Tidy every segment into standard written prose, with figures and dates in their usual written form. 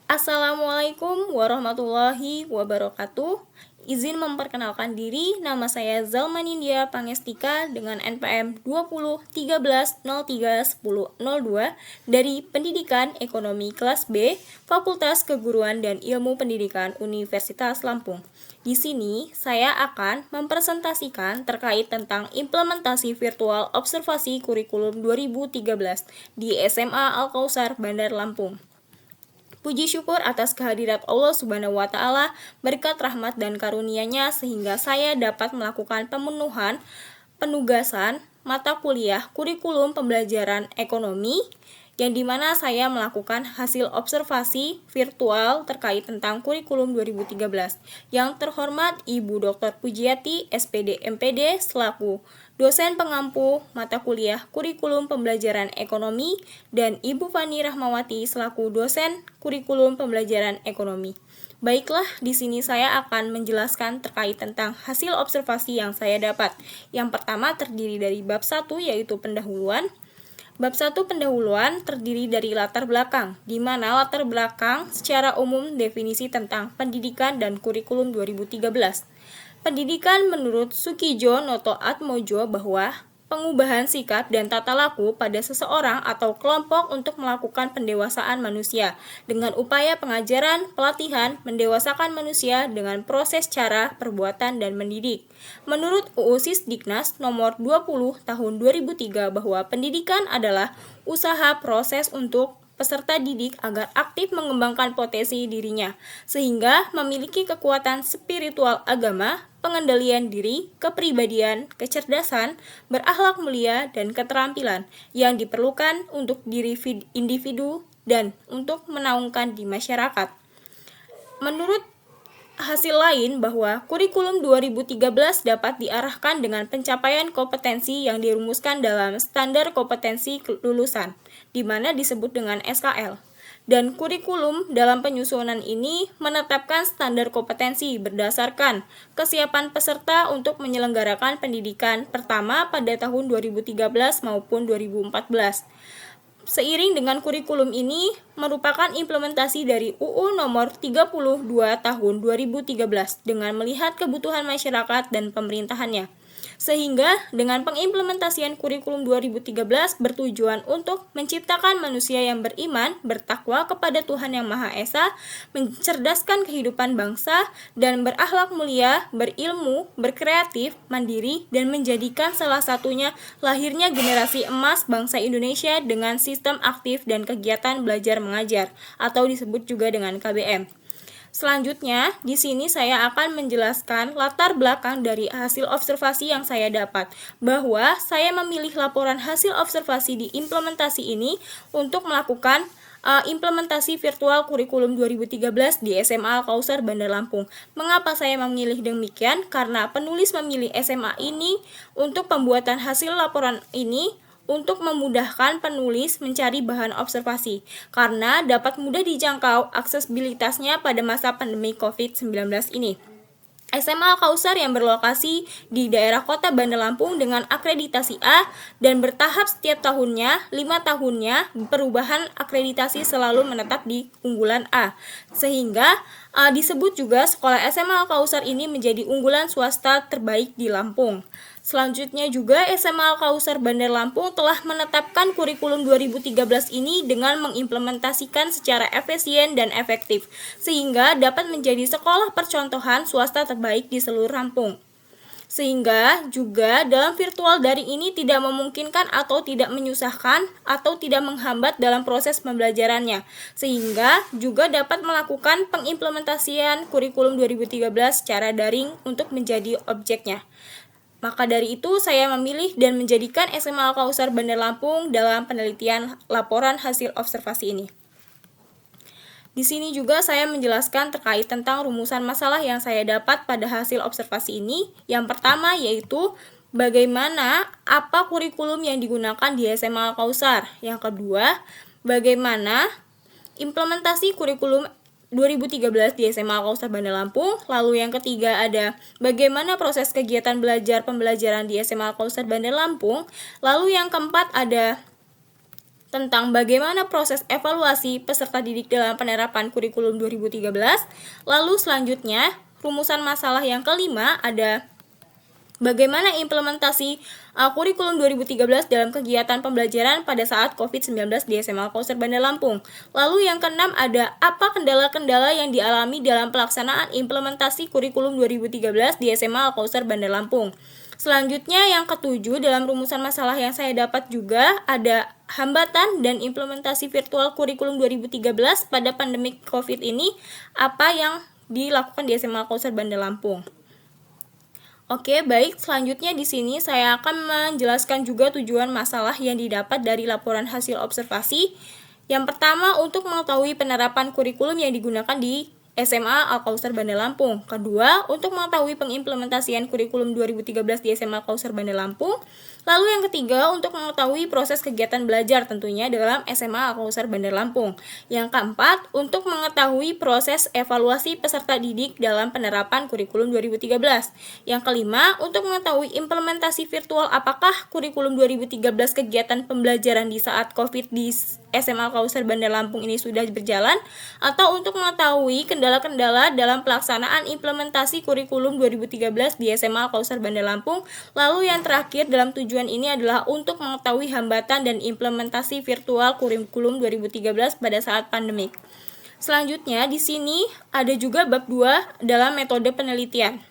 Assalamualaikum warahmatullahi wabarakatuh. Izin memperkenalkan diri, nama saya Zalma Nindya Pangestika dengan NPM 2013031002 dari Pendidikan Ekonomi Kelas B, Fakultas Keguruan dan Ilmu Pendidikan Universitas Lampung. Di sini saya akan mempresentasikan terkait tentang implementasi virtual observasi kurikulum 2013 di SMA Al-Kausar Bandar Lampung. Puji syukur atas kehadirat Allah Subhanahu wa Ta'ala, berkat rahmat dan karunia-Nya sehingga saya dapat melakukan penugasan mata kuliah kurikulum pembelajaran ekonomi yang dimana saya melakukan hasil observasi virtual terkait tentang kurikulum 2013. Yang terhormat Ibu Dr. Pujiati, SPD MPD, selaku dosen pengampu mata kuliah kurikulum pembelajaran ekonomi, dan Ibu Fani Rahmawati selaku dosen kurikulum pembelajaran ekonomi. Baiklah, di sini saya akan menjelaskan terkait tentang hasil observasi yang saya dapat. Yang pertama terdiri dari bab 1 yaitu pendahuluan. Bab 1 pendahuluan terdiri dari latar belakang, di mana latar belakang secara umum definisi tentang pendidikan dan kurikulum 2013. Pendidikan menurut Sukijo Noto Atmojo bahwa pengubahan sikap dan tata laku pada seseorang atau kelompok untuk melakukan pendewasaan manusia dengan upaya pengajaran, pelatihan, mendewasakan manusia dengan proses cara, perbuatan, dan mendidik. Menurut UU Sisdiknas nomor 20 tahun 2003 bahwa pendidikan adalah usaha proses untuk peserta didik agar aktif mengembangkan potensi dirinya, sehingga memiliki kekuatan spiritual agama, pengendalian diri, kepribadian, kecerdasan, berakhlak mulia, dan keterampilan yang diperlukan untuk diri individu dan untuk menaungkan di masyarakat. Menurut hasil lain bahwa kurikulum 2013 dapat diarahkan dengan pencapaian kompetensi yang dirumuskan dalam standar kompetensi lulusan, di mana disebut dengan SKL. Dan kurikulum dalam penyusunan ini menetapkan standar kompetensi berdasarkan kesiapan peserta untuk menyelenggarakan pendidikan pertama pada tahun 2013 maupun 2014. Seiring dengan kurikulum ini merupakan implementasi dari UU nomor 32 tahun 2013 dengan melihat kebutuhan masyarakat dan pemerintahannya. Sehingga dengan pengimplementasian kurikulum 2013 bertujuan untuk menciptakan manusia yang beriman, bertakwa kepada Tuhan Yang Maha Esa, mencerdaskan kehidupan bangsa, dan berakhlak mulia, berilmu, berkreatif, mandiri, dan menjadikan salah satunya lahirnya generasi emas bangsa Indonesia dengan sistem aktif dan kegiatan belajar mengajar, atau disebut juga dengan KBM. Selanjutnya, di sini saya akan menjelaskan latar belakang dari hasil observasi yang saya dapat, bahwa saya memilih laporan hasil observasi di implementasi ini untuk melakukan implementasi virtual kurikulum 2013 di SMA Al-Kausar Bandar Lampung. Mengapa saya memilih demikian? Karena penulis memilih SMA ini untuk pembuatan hasil laporan ini untuk memudahkan penulis mencari bahan observasi, karena dapat mudah dijangkau aksesibilitasnya pada masa pandemi COVID-19 ini. SMA Al-Kausar yang berlokasi di daerah kota Bandar Lampung dengan akreditasi A dan bertahap setiap tahunnya, 5 tahunnya, perubahan akreditasi selalu menetap di unggulan A. Sehingga disebut juga sekolah SMA Al-Kausar ini menjadi unggulan swasta terbaik di Lampung. Selanjutnya juga SMA Al-Kausar Bandar Lampung telah menetapkan kurikulum 2013 ini dengan mengimplementasikan secara efisien dan efektif, sehingga dapat menjadi sekolah percontohan swasta terbaik di seluruh Lampung. Sehingga juga dalam virtual daring ini tidak memungkinkan atau tidak menyusahkan atau tidak menghambat dalam proses pembelajarannya, sehingga juga dapat melakukan pengimplementasian kurikulum 2013 secara daring untuk menjadi objeknya. Maka dari itu saya memilih dan menjadikan SMA Al-Kausar Bandar Lampung dalam penelitian laporan hasil observasi ini. Di sini juga saya menjelaskan terkait tentang rumusan masalah yang saya dapat pada hasil observasi ini. Yang pertama yaitu bagaimana apa kurikulum yang digunakan di SMA Al-Kausar. Yang kedua, bagaimana implementasi kurikulum 2013 di SMA Al-Kausar Bandar Lampung. Lalu yang ketiga ada bagaimana proses kegiatan belajar pembelajaran di SMA Al-Kausar Bandar Lampung. Lalu yang keempat ada tentang bagaimana proses evaluasi peserta didik dalam penerapan kurikulum 2013. Lalu selanjutnya, rumusan masalah yang kelima ada bagaimana implementasi kurikulum 2013 dalam kegiatan pembelajaran pada saat COVID-19 di SMA Al-Kautsar Bandar Lampung. Lalu yang keenam ada apa kendala-kendala yang dialami dalam pelaksanaan implementasi kurikulum 2013 di SMA Al-Kautsar Bandar Lampung. Selanjutnya yang ketujuh, dalam rumusan masalah yang saya dapat juga ada hambatan dan implementasi virtual kurikulum 2013 pada pandemi COVID ini, apa yang dilakukan di SMA Al-Kautsar Bandar Lampung. Oke, baik. Selanjutnya di sini saya akan menjelaskan juga tujuan masalah yang didapat dari laporan hasil observasi. Yang pertama, untuk mengetahui penerapan kurikulum yang digunakan di SMA Al-Kautsar Bandar Lampung. Kedua, untuk mengetahui pengimplementasian kurikulum 2013 di SMA Al-Kautsar Bandar Lampung. Lalu yang ketiga, untuk mengetahui proses kegiatan belajar tentunya dalam SMA Al-Kautsar Bandar Lampung. Yang keempat, untuk mengetahui proses evaluasi peserta didik dalam penerapan kurikulum 2013. Yang kelima, untuk mengetahui implementasi virtual apakah kurikulum 2013 kegiatan pembelajaran di saat COVID di SMA Al-Kautsar Bandar Lampung ini sudah berjalan, atau untuk mengetahui kendala-kendala dalam pelaksanaan implementasi kurikulum 2013 di SMA Al-Kautsar Bandar Lampung. Lalu yang terakhir dalam tujuan ini adalah untuk mengetahui hambatan dan implementasi virtual kurikulum 2013 pada saat pandemik. Selanjutnya di sini ada juga bab 2 dalam metode penelitian.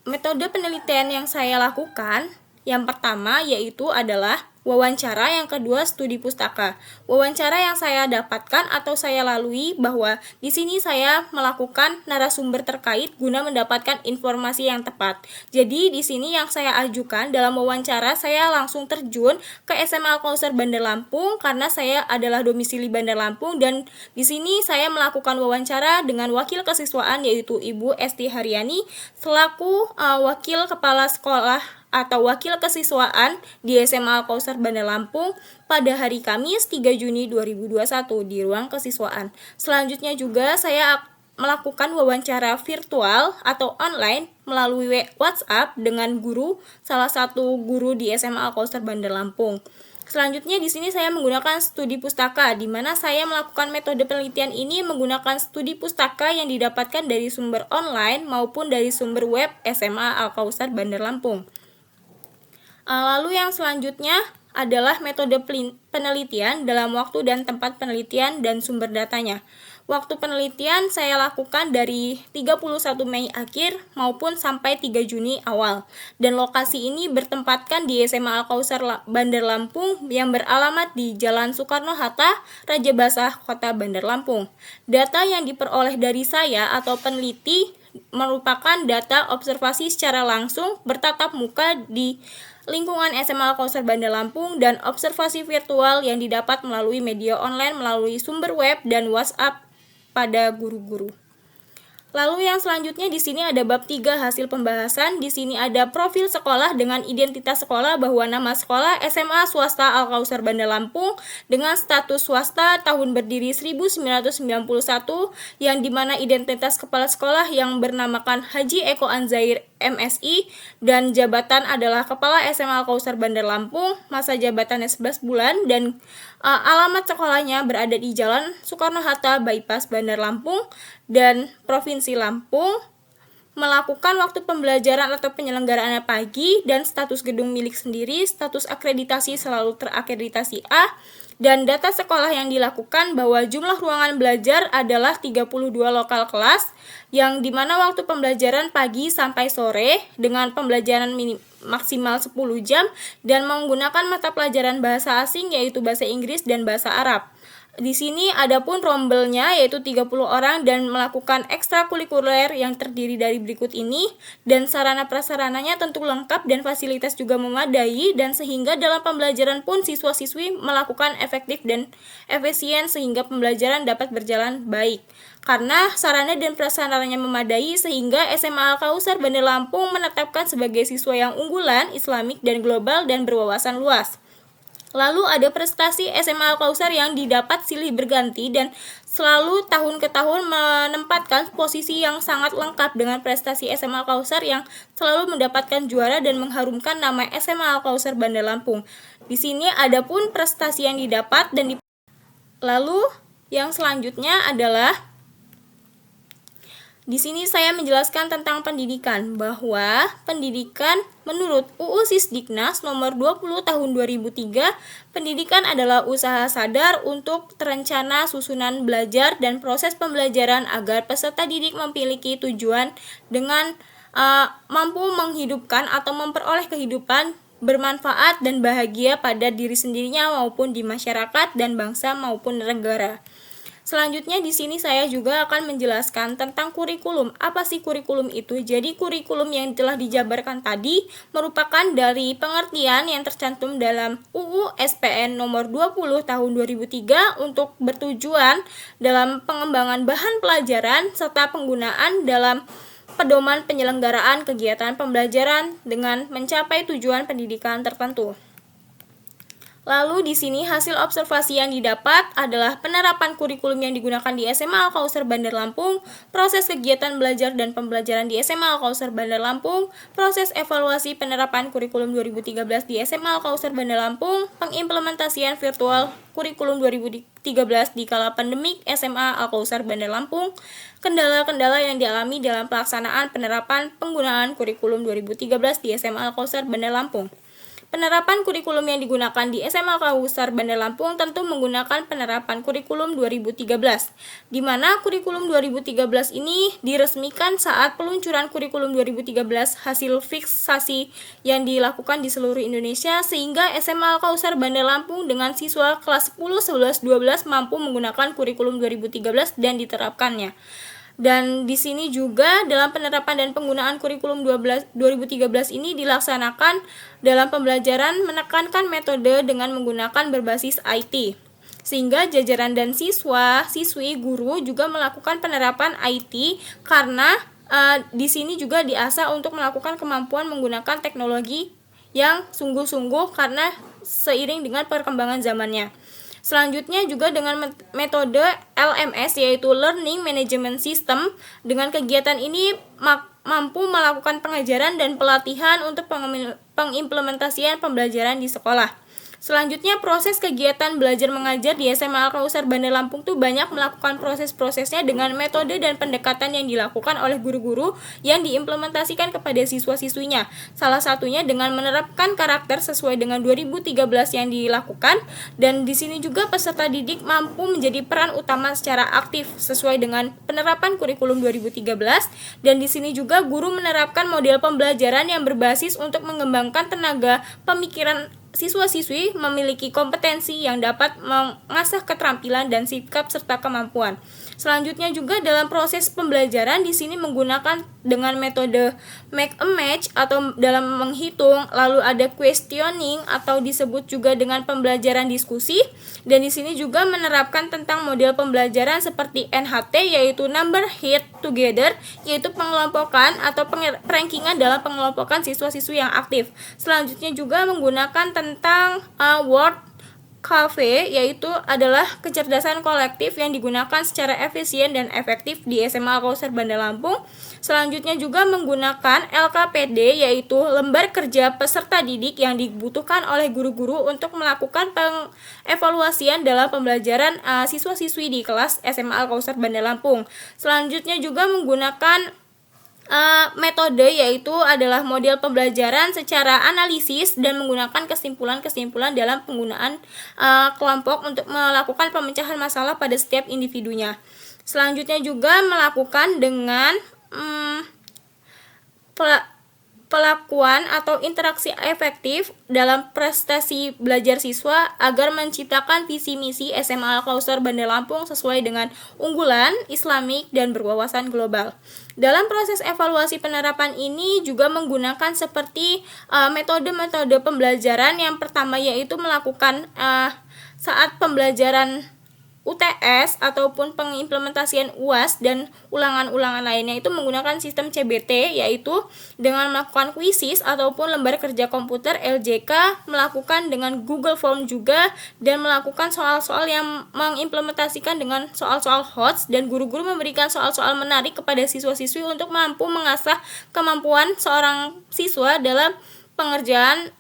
Metode penelitian yang saya lakukan yang pertama yaitu adalah wawancara, yang kedua studi pustaka. Wawancara yang saya dapatkan atau saya lalui bahwa di sini saya melakukan narasumber terkait guna mendapatkan informasi yang tepat. Jadi di sini yang saya ajukan dalam wawancara, saya langsung terjun ke SMA Al-Kautsar Bandar Lampung karena saya adalah domisili Bandar Lampung, dan di sini saya melakukan wawancara dengan wakil kesiswaan yaitu Ibu Esti Haryani selaku wakil kepala sekolah atau wakil kesiswaan di SMA Al-Kautsar Bandar Lampung pada hari Kamis 3 Juni 2021 di ruang kesiswaan. Selanjutnya juga saya melakukan wawancara virtual atau online melalui WhatsApp dengan guru, salah satu guru di SMA Al-Kautsar Bandar Lampung. Selanjutnya di sini saya menggunakan studi pustaka, di mana saya melakukan metode penelitian ini menggunakan studi pustaka yang didapatkan dari sumber online maupun dari sumber web SMA Al-Kautsar Bandar Lampung. Lalu yang selanjutnya adalah metode penelitian dalam waktu dan tempat penelitian dan sumber datanya. Waktu penelitian saya lakukan dari 31 Mei akhir maupun sampai 3 Juni awal. Dan lokasi ini bertempatkan di SMA Al-Kautsar Bandar Lampung yang beralamat di Jalan Soekarno-Hatta, Raja Basah, Kota Bandar Lampung. Data yang diperoleh dari saya atau peneliti merupakan data observasi secara langsung bertatap muka di lingkungan SMA Al-Kautsar Bandar Lampung dan observasi virtual yang didapat melalui media online melalui sumber web dan WhatsApp pada guru-guru. Lalu yang selanjutnya di sini ada bab 3 hasil pembahasan. Di sini ada profil sekolah dengan identitas sekolah bahwa nama sekolah SMA Swasta Al-Kautsar Bandar Lampung dengan status swasta, tahun berdiri 1991, yang dimana identitas kepala sekolah yang bernamakan Haji Eko Anzair MSI, dan jabatan adalah Kepala SMA Al-Kautsar Bandar Lampung, masa jabatannya 11 bulan, dan alamat sekolahnya berada di Jalan Soekarno-Hatta, Bypass Bandar Lampung, dan Provinsi Lampung. Melakukan waktu pembelajaran atau penyelenggaraannya pagi, dan status gedung milik sendiri, status akreditasi selalu terakreditasi A, dan data sekolah yang dilakukan bahwa jumlah ruangan belajar adalah 32 lokal kelas, yang dimana waktu pembelajaran pagi sampai sore dengan pembelajaran maksimal 10 jam dan menggunakan mata pelajaran bahasa asing yaitu bahasa Inggris dan bahasa Arab. Di sini ada pun rombelnya yaitu 30 orang dan melakukan ekstrakurikuler yang terdiri dari berikut ini, dan sarana prasarananya tentu lengkap dan fasilitas juga memadai, dan sehingga dalam pembelajaran pun siswa-siswi melakukan efektif dan efisien sehingga pembelajaran dapat berjalan baik. Karena sarana dan prasarananya memadai sehingga SMA Al-Kautsar Bandar Lampung menetapkan sebagai siswa yang unggulan, islamik dan global dan berwawasan luas. Lalu ada prestasi SMA Al-Kausar yang didapat silih berganti dan selalu tahun ke tahun menempatkan posisi yang sangat lengkap dengan prestasi SMA Al-Kausar yang selalu mendapatkan juara dan mengharumkan nama SMA Al-Kausar Bandar Lampung. Di sini ada pun prestasi yang didapat dan lalu yang selanjutnya adalah di sini saya menjelaskan tentang pendidikan, bahwa pendidikan menurut UU Sisdiknas nomor 20 tahun 2003, pendidikan adalah usaha sadar untuk terencana susunan belajar dan proses pembelajaran agar peserta didik memiliki tujuan dengan mampu menghidupkan atau memperoleh kehidupan bermanfaat dan bahagia pada diri sendirinya maupun di masyarakat dan bangsa maupun negara. Selanjutnya di sini saya juga akan menjelaskan tentang kurikulum. Apa sih kurikulum itu? Jadi kurikulum yang telah dijabarkan tadi merupakan dari pengertian yang tercantum dalam UU SPN nomor 20 tahun 2003 untuk bertujuan dalam pengembangan bahan pelajaran serta penggunaan dalam pedoman penyelenggaraan kegiatan pembelajaran dengan mencapai tujuan pendidikan tertentu. Lalu di sini hasil observasi yang didapat adalah penerapan kurikulum yang digunakan di SMA Al-Kausar Bandar Lampung, proses kegiatan belajar dan pembelajaran di SMA Al-Kausar Bandar Lampung, proses evaluasi penerapan kurikulum 2013 di SMA Al-Kausar Bandar Lampung, pengimplementasian virtual kurikulum 2013 di kala pandemik SMA Al-Kausar Bandar Lampung, kendala-kendala yang dialami dalam pelaksanaan penerapan penggunaan kurikulum 2013 di SMA Al-Kausar Bandar Lampung. Penerapan kurikulum yang digunakan di SMA Al-Kausar Bandar Lampung tentu menggunakan penerapan kurikulum 2013, di mana kurikulum 2013 ini diresmikan saat peluncuran kurikulum 2013 hasil fiksasi yang dilakukan di seluruh Indonesia, sehingga SMA Al-Kausar Bandar Lampung dengan siswa kelas 10, 11, 12 mampu menggunakan kurikulum 2013 dan diterapkannya. Dan di sini juga dalam penerapan dan penggunaan kurikulum 2013 ini dilaksanakan dalam pembelajaran menekankan metode dengan menggunakan berbasis IT. Sehingga jajaran dan siswi, guru juga melakukan penerapan IT karena di sini juga diasah untuk melakukan kemampuan menggunakan teknologi yang sungguh-sungguh karena seiring dengan perkembangan zamannya. Selanjutnya juga dengan metode LMS yaitu Learning Management System. Dengan kegiatan ini mampu melakukan pengajaran dan pelatihan untuk pengimplementasian pembelajaran di sekolah. Selanjutnya proses kegiatan belajar mengajar di SMA Al-Kausar Bandar Lampung tuh banyak melakukan proses-prosesnya dengan metode dan pendekatan yang dilakukan oleh guru-guru yang diimplementasikan kepada siswa-siswinya. Salah satunya dengan menerapkan karakter sesuai dengan 2013 yang dilakukan, dan di sini juga peserta didik mampu menjadi peran utama secara aktif sesuai dengan penerapan kurikulum 2013, dan di sini juga guru menerapkan model pembelajaran yang berbasis untuk mengembangkan tenaga pemikiran siswa-siswi memiliki kompetensi yang dapat mengasah keterampilan dan sikap serta kemampuan. Selanjutnya juga dalam proses pembelajaran di sini menggunakan dengan metode make a match atau dalam menghitung, lalu ada questioning atau disebut juga dengan pembelajaran diskusi, dan di sini juga menerapkan tentang model pembelajaran seperti NHT yaitu number hit together, yaitu pengelompokan atau perankingan dalam pengelompokan siswa-siswi yang aktif. Selanjutnya juga menggunakan tentang word cafe, yaitu adalah kecerdasan kolektif yang digunakan secara efisien dan efektif di SMA Al-Kausar Bandar Lampung. Selanjutnya juga menggunakan LKPD, yaitu lembar kerja peserta didik yang dibutuhkan oleh guru-guru untuk melakukan pengevaluasian dalam pembelajaran siswa-siswi di kelas SMA Al-Kausar Bandar Lampung. Selanjutnya juga menggunakan metode yaitu adalah model pembelajaran secara analisis dan menggunakan kesimpulan-kesimpulan dalam penggunaan kelompok untuk melakukan pemecahan masalah pada setiap individunya. Selanjutnya juga melakukan dengan pelakuan atau interaksi efektif dalam prestasi belajar siswa agar menciptakan visi misi SMA Al-Kausar Bandar Lampung sesuai dengan unggulan, Islamik, dan berwawasan global. Dalam proses evaluasi penerapan ini juga menggunakan seperti metode-metode pembelajaran. Yang pertama yaitu melakukan saat pembelajaran UTS ataupun pengimplementasian UAS dan ulangan-ulangan lainnya itu menggunakan sistem CBT, yaitu dengan melakukan kuisis ataupun lembar kerja komputer LJK, melakukan dengan Google Form juga, dan melakukan soal-soal yang mengimplementasikan dengan soal-soal HOTS, dan guru-guru memberikan soal-soal menarik kepada siswa-siswi untuk mampu mengasah kemampuan seorang siswa dalam pengerjaan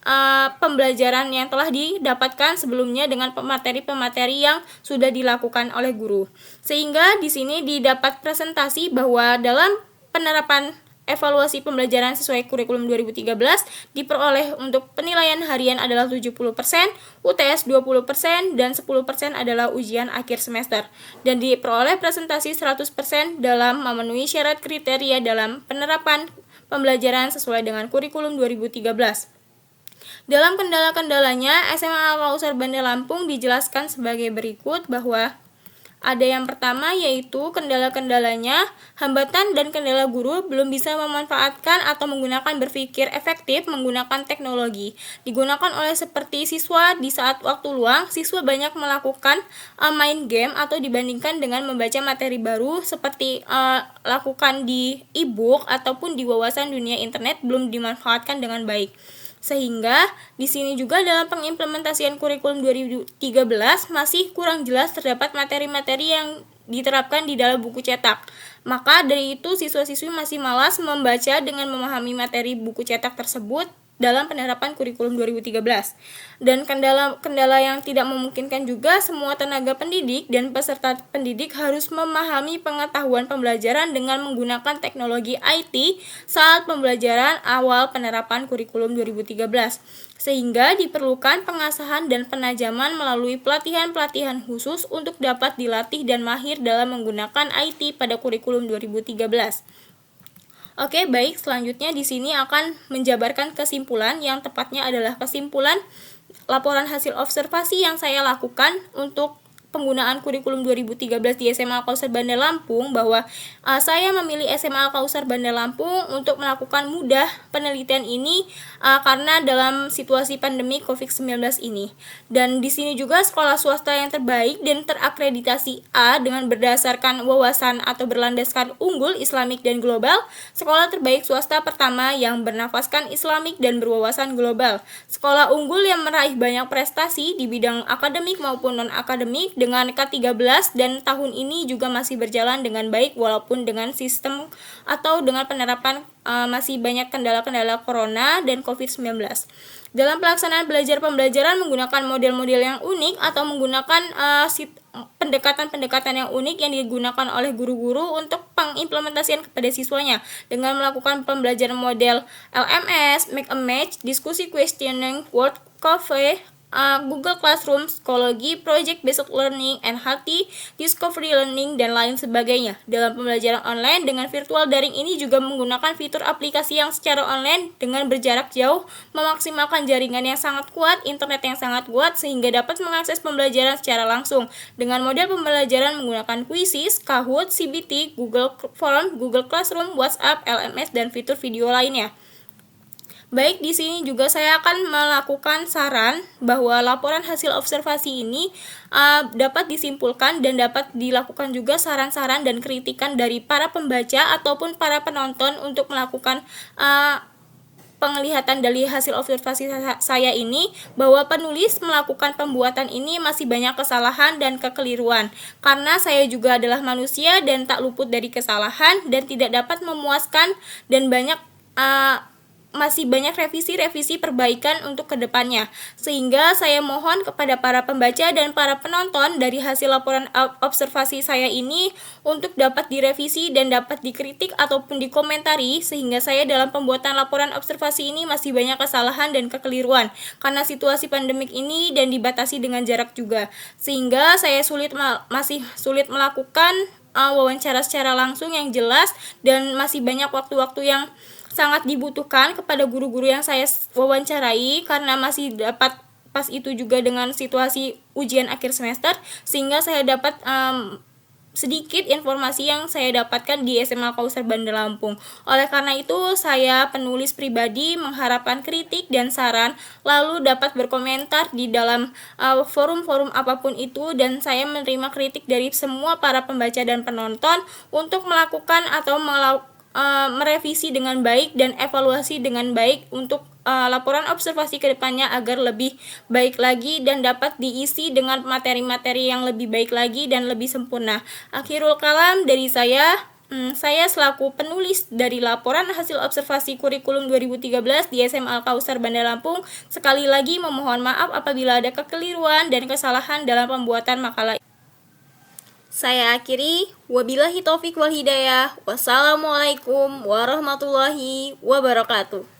pembelajaran yang telah didapatkan sebelumnya dengan pemateri-pemateri yang sudah dilakukan oleh guru. Sehingga di sini didapat presentasi bahwa dalam penerapan evaluasi pembelajaran sesuai kurikulum 2013 diperoleh untuk penilaian harian adalah 70%, UTS 20%, dan 10% adalah ujian akhir semester. Dan diperoleh presentasi 100% dalam memenuhi syarat kriteria dalam penerapan pembelajaran sesuai dengan kurikulum 2013. Dalam kendala-kendalanya, SMA Al-Kautsar Bandar Lampung dijelaskan sebagai berikut bahwa ada yang pertama yaitu kendala-kendalanya, hambatan dan kendala guru belum bisa memanfaatkan atau menggunakan berpikir efektif menggunakan teknologi. Digunakan oleh seperti siswa di saat waktu luang, siswa banyak melakukan main game atau dibandingkan dengan membaca materi baru seperti lakukan di e-book ataupun di wawasan dunia internet belum dimanfaatkan dengan baik. Sehingga di sini juga dalam pengimplementasian kurikulum 2013 masih kurang jelas terdapat materi-materi yang diterapkan di dalam buku cetak. Maka dari itu siswa-siswi masih malas membaca dengan memahami materi buku cetak tersebut dalam penerapan kurikulum 2013. Dan kendala yang tidak memungkinkan juga semua tenaga pendidik dan peserta pendidik harus memahami pengetahuan pembelajaran dengan menggunakan teknologi IT saat pembelajaran awal penerapan kurikulum 2013. Sehingga diperlukan pengasahan dan penajaman melalui pelatihan-pelatihan khusus untuk dapat dilatih dan mahir dalam menggunakan IT pada kurikulum 2013. Oke, baik, selanjutnya di sini akan menjabarkan kesimpulan yang tepatnya adalah kesimpulan laporan hasil observasi yang saya lakukan untuk penggunaan kurikulum 2013 di SMA Al-Kautsar Bandar Lampung, bahwa saya memilih SMA Al-Kautsar Bandar Lampung untuk melakukan mudah penelitian ini karena dalam situasi pandemi COVID-19 ini. Dan di sini juga sekolah swasta yang terbaik dan terakreditasi A dengan berdasarkan wawasan atau berlandaskan unggul Islamik dan global, sekolah terbaik swasta pertama yang bernafaskan Islamik dan berwawasan global, sekolah unggul yang meraih banyak prestasi di bidang akademik maupun non-akademik dengan K13, dan tahun ini juga masih berjalan dengan baik walaupun dengan sistem atau dengan penerapan masih banyak kendala-kendala corona dan COVID-19. Dalam pelaksanaan belajar pembelajaran menggunakan model-model yang unik atau menggunakan pendekatan-pendekatan yang unik yang digunakan oleh guru-guru untuk pengimplementasian kepada siswanya dengan melakukan pembelajaran model LMS, Make a Match, diskusi questioning, word cafe, Google Classroom, psikologi, project based learning, NHT, discovery learning, dan lain sebagainya. Dalam pembelajaran online dengan virtual daring ini juga menggunakan fitur aplikasi yang secara online dengan berjarak jauh, memaksimalkan jaringan yang sangat kuat, internet yang sangat kuat, sehingga dapat mengakses pembelajaran secara langsung. Dengan model pembelajaran menggunakan Quizzes, Kahoot, CBT, Google Form, Google Classroom, WhatsApp, LMS, dan fitur video lainnya. Baik, di sini juga saya akan melakukan saran bahwa laporan hasil observasi ini dapat disimpulkan dan dapat dilakukan juga saran-saran dan kritikan dari para pembaca ataupun para penonton untuk melakukan penglihatan dari hasil observasi saya ini, bahwa penulis melakukan pembuatan ini masih banyak kesalahan dan kekeliruan, karena saya juga adalah manusia dan tak luput dari kesalahan dan tidak dapat memuaskan, dan masih banyak revisi-revisi perbaikan untuk kedepannya. Sehingga saya mohon kepada para pembaca dan para penonton dari hasil laporan observasi saya ini untuk dapat direvisi dan dapat dikritik ataupun dikomentari, sehingga saya dalam pembuatan laporan observasi ini masih banyak kesalahan dan kekeliruan karena situasi pandemik ini dan dibatasi dengan jarak juga, sehingga saya masih sulit melakukan wawancara secara langsung yang jelas, dan masih banyak waktu-waktu yang sangat dibutuhkan kepada guru-guru yang saya wawancarai karena masih dapat pas itu juga dengan situasi ujian akhir semester, sehingga saya dapat sedikit informasi yang saya dapatkan di SMA Kauser Bandar Lampung. Oleh karena itu, saya penulis pribadi mengharapkan kritik dan saran, lalu dapat berkomentar di dalam forum-forum apapun itu, dan saya menerima kritik dari semua para pembaca dan penonton untuk melakukan atau merevisi dengan baik dan evaluasi dengan baik untuk laporan observasi ke depannya agar lebih baik lagi dan dapat diisi dengan materi-materi yang lebih baik lagi dan lebih sempurna. Akhirul kalam dari saya selaku penulis dari laporan hasil observasi kurikulum 2013 di SMA Al-Kausar Bandar Lampung, sekali lagi memohon maaf apabila ada kekeliruan dan kesalahan dalam pembuatan makalah. Saya akhiri, wabillahi taufik wal hidayah. Wassalamualaikum warahmatullahi wabarakatuh.